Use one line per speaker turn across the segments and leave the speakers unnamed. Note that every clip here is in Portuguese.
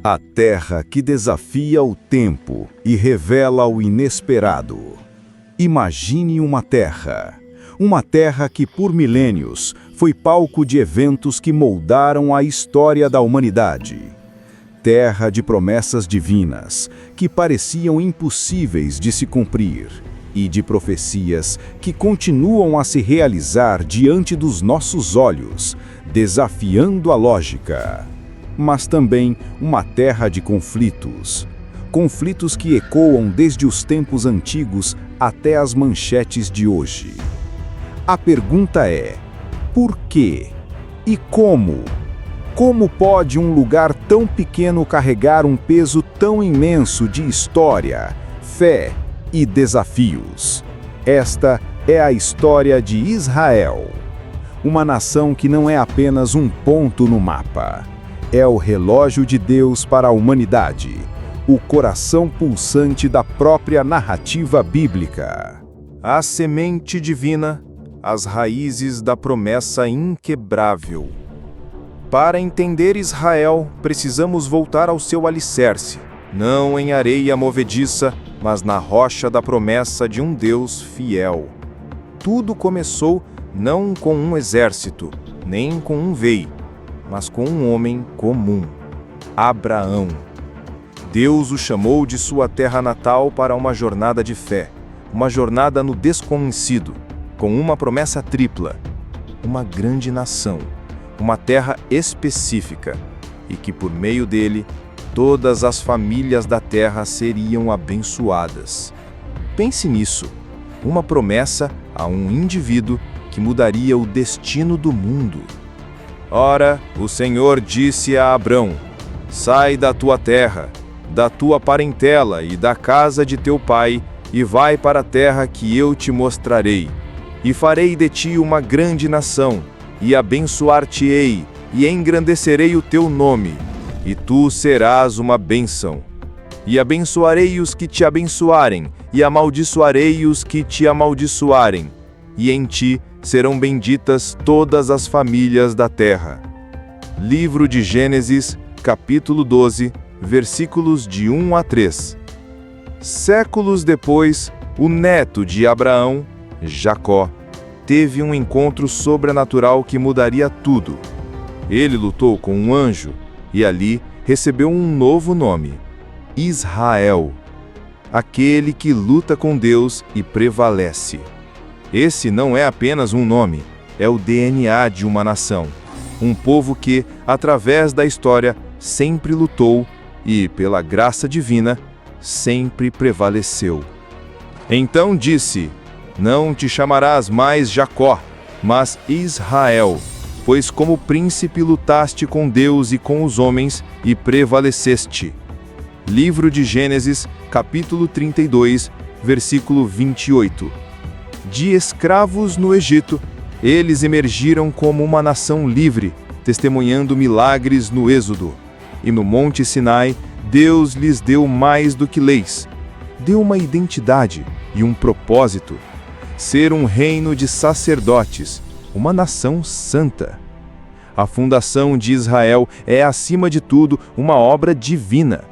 A terra que desafia o tempo e revela o inesperado. Imagine uma terra que por milênios foi palco de eventos que moldaram a história da humanidade. Terra de promessas divinas que pareciam impossíveis de se cumprir e de profecias que continuam a se realizar diante dos nossos olhos, desafiando a lógica. Mas também uma terra de conflitos. Conflitos que ecoam desde os tempos antigos até as manchetes de hoje. A pergunta é: por quê? E como? Como pode um lugar tão pequeno carregar um peso tão imenso de história, fé e desafios? Esta é a história de Israel. Uma nação que não é apenas um ponto no mapa. É o relógio de Deus para a humanidade, o coração pulsante da própria narrativa bíblica.
A semente divina, as raízes da promessa inquebrável. Para entender Israel, precisamos voltar ao seu alicerce, não em areia movediça, mas na rocha da promessa de um Deus fiel. Tudo começou não com um exército, nem com um rei, mas com um homem comum, Abraão. Deus o chamou de sua terra natal para uma jornada de fé, uma jornada no desconhecido, com uma promessa tripla: uma grande nação, uma terra específica, e que por meio dele, todas as famílias da terra seriam abençoadas. Pense nisso, uma promessa a um indivíduo que mudaria o destino do mundo. Ora, o Senhor disse a Abrão: sai da tua terra, da tua parentela e da casa de teu pai, e vai para a terra que eu te mostrarei. E farei de ti uma grande nação, e abençoar-te-ei, e engrandecerei o teu nome, e tu serás uma bênção. E abençoarei os que te abençoarem, e amaldiçoarei os que te amaldiçoarem, e em ti serão benditas todas as famílias da terra. Livro de Gênesis, capítulo 12, versículos de 1 a 3. Séculos depois, o neto de Abraão, Jacó, teve um encontro sobrenatural que mudaria tudo. Ele lutou com um anjo e ali recebeu um novo nome: Israel, aquele que luta com Deus e prevalece. Esse não é apenas um nome, é o DNA de uma nação. Um povo que, através da história, sempre lutou e, pela graça divina, sempre prevaleceu. Então disse: não te chamarás mais Jacó, mas Israel, pois como príncipe lutaste com Deus e com os homens e prevaleceste. Livro de Gênesis, capítulo 32, versículo 28. De escravos no Egito, eles emergiram como uma nação livre, testemunhando milagres no Êxodo. E no Monte Sinai, Deus lhes deu mais do que leis. Deu uma identidade e um propósito: ser um reino de sacerdotes, uma nação santa. A fundação de Israel é, acima de tudo, uma obra divina.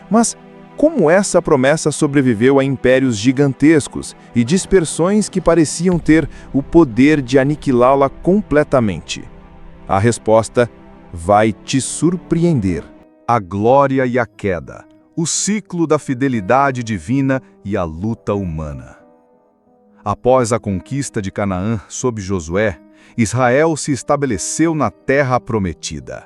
Mas como essa promessa sobreviveu a impérios gigantescos e dispersões que pareciam ter o poder de aniquilá-la completamente? A resposta vai te surpreender.
A glória e a queda, o ciclo da fidelidade divina e a luta humana. Após a conquista de Canaã sob Josué, Israel se estabeleceu na terra prometida.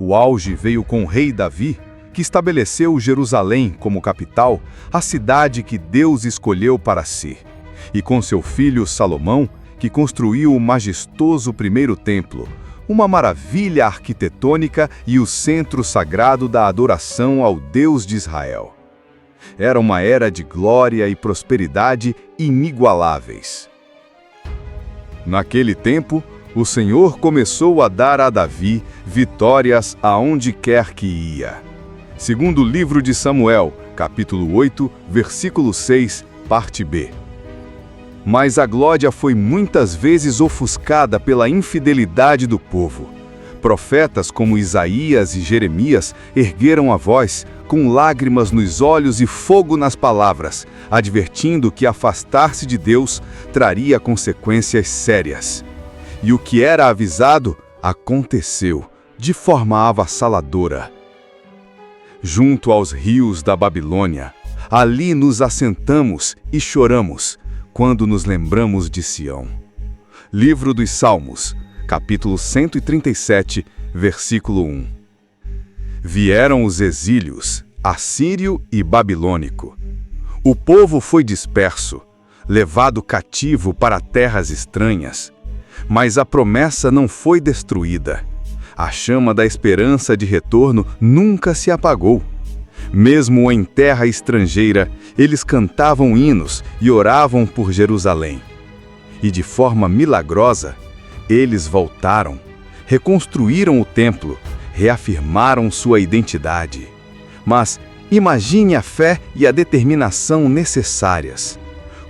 O auge veio com o rei Davi, que estabeleceu Jerusalém como capital, a cidade que Deus escolheu para si, e com seu filho Salomão, que construiu o majestoso primeiro templo, uma maravilha arquitetônica e o centro sagrado da adoração ao Deus de Israel. Era uma era de glória e prosperidade inigualáveis. Naquele tempo, o Senhor começou a dar a Davi vitórias aonde quer que ia. Segundo o livro de Samuel, capítulo 8, versículo 6, parte B. Mas a glória foi muitas vezes ofuscada pela infidelidade do povo. Profetas como Isaías e Jeremias ergueram a voz, com lágrimas nos olhos e fogo nas palavras, advertindo que afastar-se de Deus traria consequências sérias. E o que era avisado aconteceu, de forma avassaladora. Junto aos rios da Babilônia, ali nos assentamos e choramos, quando nos lembramos de Sião. Livro dos Salmos, capítulo 137, versículo 1. Vieram os exílios, assírio e babilônico. O povo foi disperso, levado cativo para terras estranhas. Mas a promessa não foi destruída. A chama da esperança de retorno nunca se apagou. Mesmo em terra estrangeira, eles cantavam hinos e oravam por Jerusalém. E de forma milagrosa, eles voltaram, reconstruíram o templo, reafirmaram sua identidade. Mas imagine a fé e a determinação necessárias.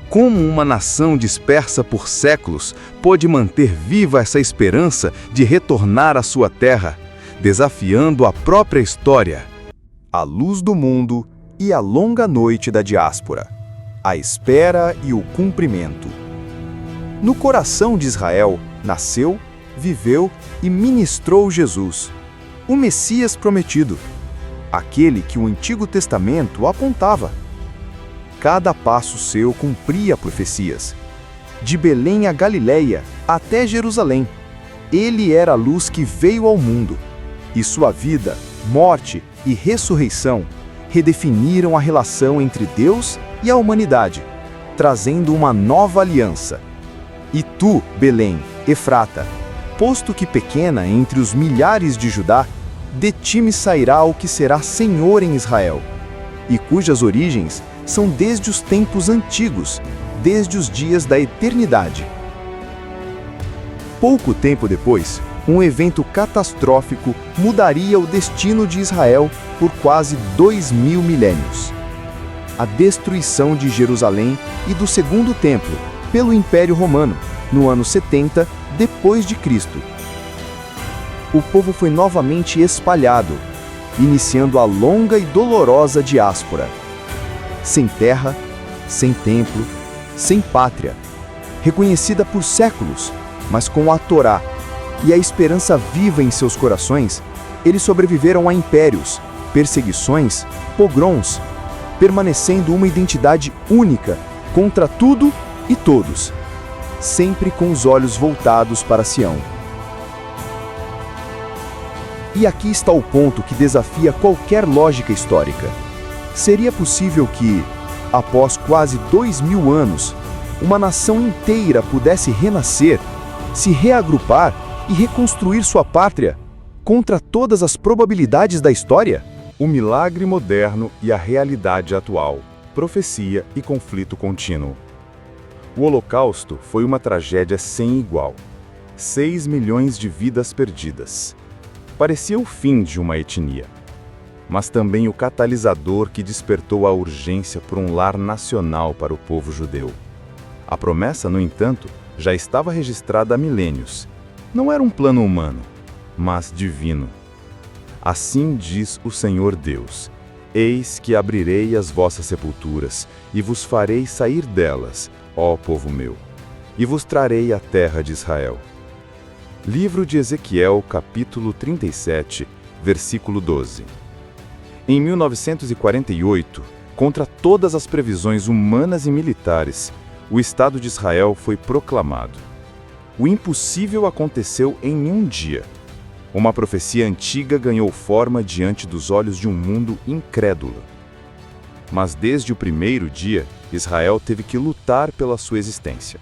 Como uma nação dispersa por séculos pôde manter viva essa esperança de retornar à sua terra, desafiando a própria história?
A luz do mundo e a longa noite da diáspora. A espera e o cumprimento. No coração de Israel nasceu, viveu e ministrou Jesus, o Messias prometido, aquele que o Antigo Testamento apontava. Cada passo seu cumpria profecias. De Belém a Galileia até Jerusalém, ele era a luz que veio ao mundo, e sua vida, morte e ressurreição redefiniram a relação entre Deus e a humanidade, trazendo uma nova aliança. E tu, Belém, Efrata, posto que pequena entre os milhares de Judá, de ti me sairá o que será Senhor em Israel, e cujas origens são desde os tempos antigos, desde os dias da eternidade. Pouco tempo depois, um evento catastrófico mudaria o destino de Israel por quase 2000 milênios. A destruição de Jerusalém e do Segundo Templo pelo Império Romano, no ano 70 depois de Cristo. O povo foi novamente espalhado, iniciando a longa e dolorosa diáspora. Sem terra, sem templo, sem pátria, reconhecida por séculos, mas com a Torá e a esperança viva em seus corações, eles sobreviveram a impérios, perseguições, pogroms, permanecendo uma identidade única contra tudo e todos, sempre com os olhos voltados para Sião. E aqui está o ponto que desafia qualquer lógica histórica. Seria possível que, após quase 2000 anos, uma nação inteira pudesse renascer, se reagrupar e reconstruir sua pátria contra todas as probabilidades da história? O milagre moderno e a realidade atual, profecia e conflito contínuo. O Holocausto foi uma tragédia sem igual. 6 milhões de vidas perdidas. Parecia o fim de uma etnia, mas também o catalisador que despertou a urgência por um lar nacional para o povo judeu. A promessa, no entanto, já estava registrada há milênios. Não era um plano humano, mas divino. Assim diz o Senhor Deus: Eis que abrirei as vossas sepulturas, e vos farei sair delas, ó povo meu, e vos trarei a terra de Israel. Livro de Ezequiel, capítulo 37, versículo 12. Em 1948, contra todas as previsões humanas e militares, o Estado de Israel foi proclamado. O impossível aconteceu em um dia. Uma profecia antiga ganhou forma diante dos olhos de um mundo incrédulo. Mas desde o primeiro dia, Israel teve que lutar pela sua existência.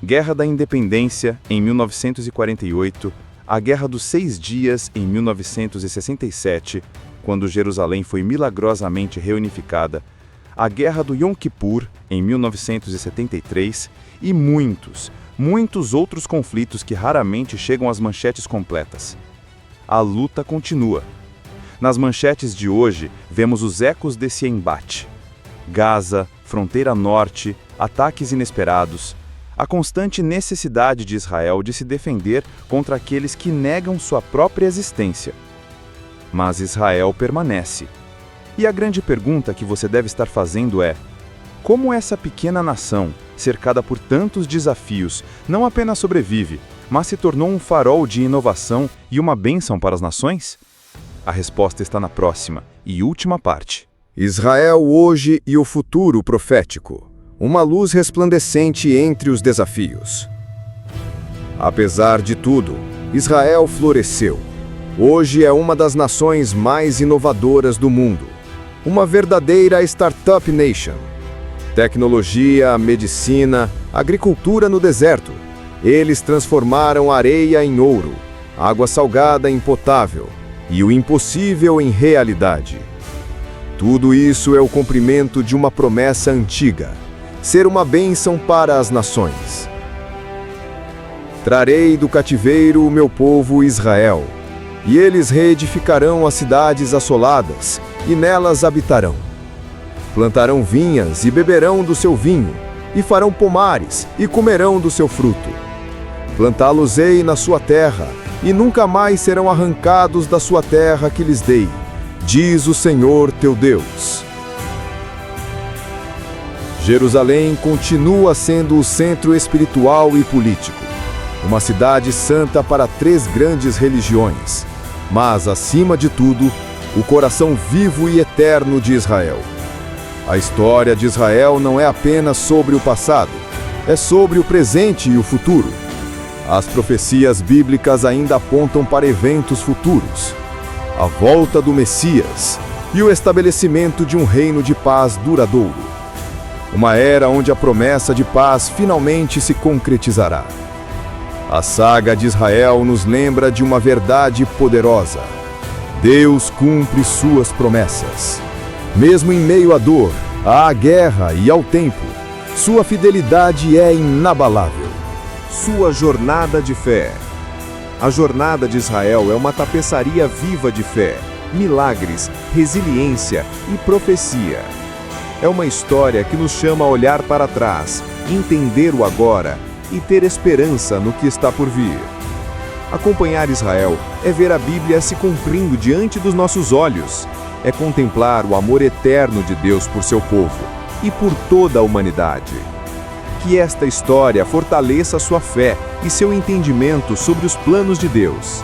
Guerra da Independência, em 1948, a Guerra dos 6 Dias, em 1967, quando Jerusalém foi milagrosamente reunificada, a Guerra do Yom Kippur, em 1973, e muitos outros conflitos que raramente chegam às manchetes completas. A luta continua. Nas manchetes de hoje, vemos os ecos desse embate. Gaza, fronteira norte, ataques inesperados,
a constante necessidade de Israel de se defender contra aqueles que negam sua própria existência. Mas Israel permanece. E a grande pergunta que você deve estar fazendo é: como essa pequena nação, cercada por tantos desafios, não apenas sobrevive, mas se tornou um farol de inovação e uma bênção para as nações? A resposta está na próxima e última parte.
Israel hoje e o futuro profético. Uma luz resplandecente entre os desafios. Apesar de tudo, Israel floresceu. Hoje é uma das nações mais inovadoras do mundo. Uma verdadeira Startup Nation. Tecnologia, medicina, agricultura no deserto. Eles transformaram areia em ouro, água salgada em potável e o impossível em realidade. Tudo isso é o cumprimento de uma promessa antiga: ser uma bênção para as nações. Trarei do cativeiro o meu povo Israel, e eles reedificarão as cidades assoladas, e nelas habitarão. Plantarão vinhas e beberão do seu vinho, e farão pomares e comerão do seu fruto. Plantá-los-ei na sua terra, e nunca mais serão arrancados da sua terra que lhes dei, diz o Senhor teu Deus. Jerusalém continua sendo o centro espiritual e político, uma cidade santa para 3 grandes religiões, mas, acima de tudo, o coração vivo e eterno de Israel. A história de Israel não é apenas sobre o passado, é sobre o presente e o futuro. As profecias bíblicas ainda apontam para eventos futuros: a volta do Messias e o estabelecimento de um reino de paz duradouro. Uma era onde a promessa de paz finalmente se concretizará. A saga de Israel nos lembra de uma verdade poderosa: Deus cumpre suas promessas. Mesmo em meio à dor, à guerra e ao tempo, sua fidelidade é inabalável. Sua jornada de fé. A jornada de Israel é uma tapeçaria viva de fé, milagres, resiliência e profecia. É uma história que nos chama a olhar para trás, entender o agora e ter esperança no que está por vir. Acompanhar Israel é ver a Bíblia se cumprindo diante dos nossos olhos. É contemplar o amor eterno de Deus por seu povo e por toda a humanidade. Que esta história fortaleça sua fé e seu entendimento sobre os planos de Deus.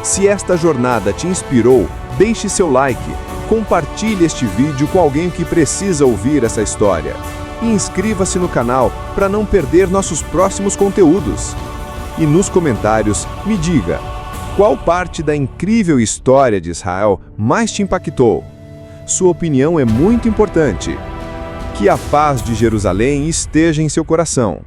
Se esta jornada te inspirou, deixe seu like, compartilhe este vídeo com alguém que precisa ouvir essa história e inscreva-se no canal para não perder nossos próximos conteúdos. E nos comentários, me diga, qual parte da incrível história de Israel mais te impactou? Sua opinião é muito importante. Que a paz de Jerusalém esteja em seu coração.